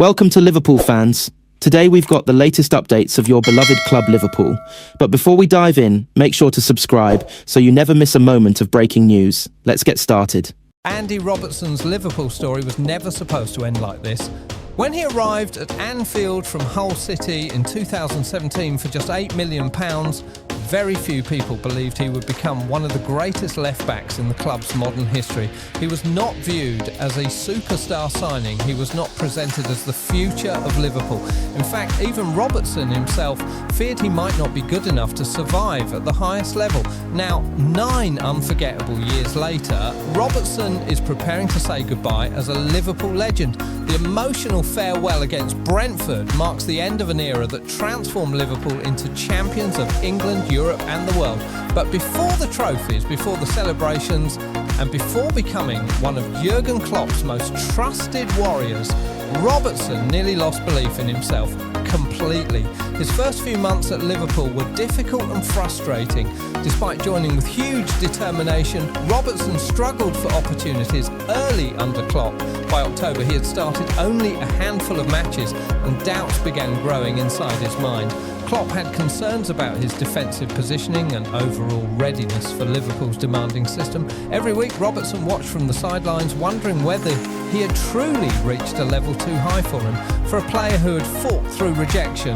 Welcome to Liverpool fans. Today we've got the latest updates of your beloved club Liverpool. But before we dive in, make sure to subscribe so you never miss a moment of breaking news. Let's get started. Andy Robertson's Liverpool story was never supposed to end like this. When he arrived at Anfield from Hull City in 2017 for just £8 million, very few people believed he would become one of the greatest left-backs in the club's modern history. He was not viewed as a superstar signing. He was not presented as the future of Liverpool. In fact, even Robertson himself feared he might not be good enough to survive at the highest level. Now, 9 unforgettable years later, Robertson is preparing to say goodbye as a Liverpool legend. The emotional farewell against Brentford marks the end of an era that transformed Liverpool into champions of England, Europe and the world. But before the trophies, before the celebrations, and before becoming one of Jurgen Klopp's most trusted warriors, Robertson nearly lost belief in himself completely. His first few months at Liverpool were difficult and frustrating. Despite joining with huge determination, Robertson struggled for opportunities early under Klopp. By October, he had started only a handful of matches and doubts began growing inside his mind. Klopp had concerns about his defensive positioning and overall readiness for Liverpool's demanding system. Every week, Robertson watched from the sidelines, wondering whether he had truly reached a level too high for him. For a player who had fought through rejection,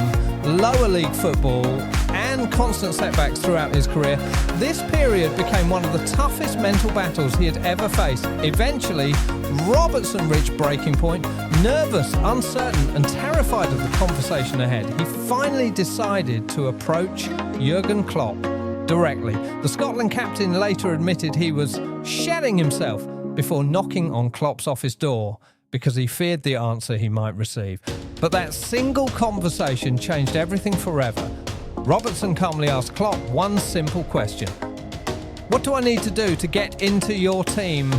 lower league football and constant setbacks throughout his career, this period became one of the toughest mental battles he had ever faced. Eventually, Robertson reached breaking point. Nervous, uncertain and terrified of the conversation ahead, he finally decided to approach Jurgen Klopp directly. The Scotland captain later admitted he was shedding himself before knocking on Klopp's office door because he feared the answer he might receive. But that single conversation changed everything forever. Robertson calmly asked Klopp one simple question: "What do I need to do to get into your team?"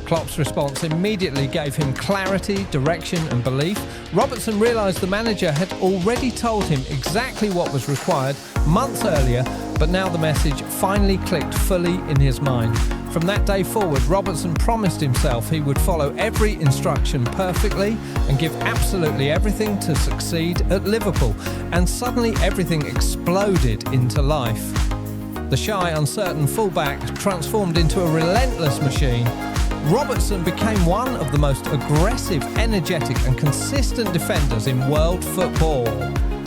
Klopp's response immediately gave him clarity, direction and belief. Robertson realised the manager had already told him exactly what was required months earlier, but now the message finally clicked fully in his mind. From that day forward, Robertson promised himself he would follow every instruction perfectly and give absolutely everything to succeed at Liverpool. And suddenly everything exploded into life. The shy, uncertain fullback transformed into a relentless machine. Robertson became one of the most aggressive, energetic and consistent defenders in world football.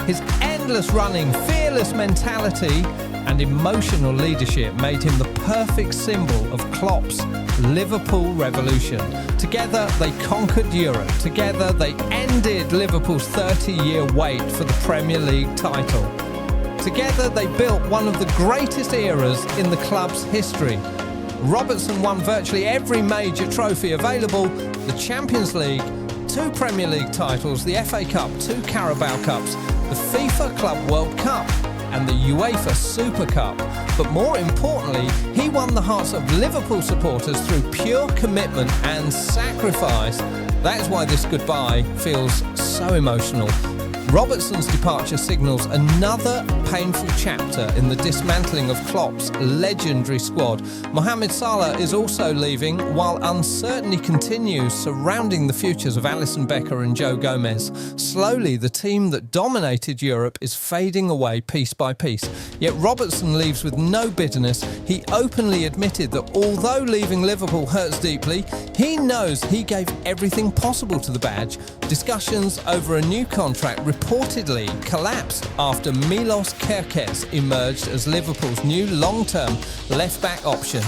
His endless running, fearless mentality and emotional leadership made him the perfect symbol of Klopp's Liverpool revolution. Together they conquered Europe. Together they ended Liverpool's 30-year wait for the Premier League title. Together they built one of the greatest eras in the club's history. Robertson won virtually every major trophy available: the Champions League, 2 Premier League titles, the FA Cup, 2 Carabao Cups, the FIFA Club World Cup and the UEFA Super Cup. But more importantly, he won the hearts of Liverpool supporters through pure commitment and sacrifice. That is why this goodbye feels so emotional. Robertson's departure signals another painful chapter in the dismantling of Klopp's legendary squad. Mohamed Salah is also leaving, while uncertainty continues surrounding the futures of Alisson Becker and Joe Gomez. Slowly, the team that dominated Europe is fading away piece by piece. Yet Robertson leaves with no bitterness. He openly admitted that although leaving Liverpool hurts deeply, he knows he gave everything possible to the badge. Discussions over a new contract reportedly collapsed after Milos Kerkez emerged as Liverpool's new long-term left-back option.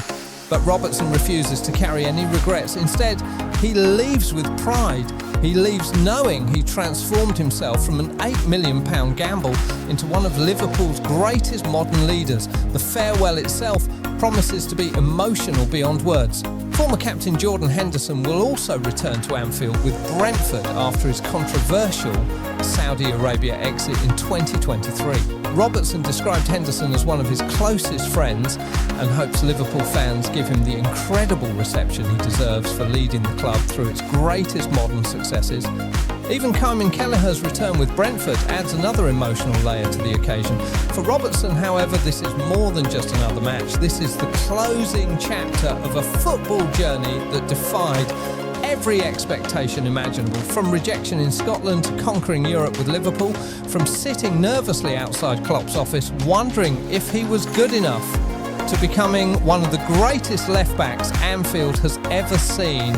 But Robertson refuses to carry any regrets. Instead, he leaves with pride. He leaves knowing he transformed himself from an £8 million gamble into one of Liverpool's greatest modern leaders. The farewell itself promises to be emotional beyond words. Former captain Jordan Henderson will also return to Anfield with Brentford after his controversial Saudi Arabia exit in 2023. Robertson described Henderson as one of his closest friends and hopes Liverpool fans give him the incredible reception he deserves for leading the club through its greatest modern successes. Even Carmen Kelleher's return with Brentford adds another emotional layer to the occasion. For Robertson, however, this is more than just another match. This is the closing chapter of a football journey that defied every expectation imaginable, from rejection in Scotland to conquering Europe with Liverpool, from sitting nervously outside Klopp's office wondering if he was good enough, to becoming one of the greatest left-backs Anfield has ever seen.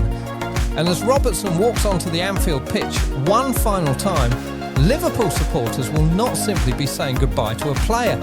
And as Robertson walks onto the Anfield pitch one final time, Liverpool supporters will not simply be saying goodbye to a player,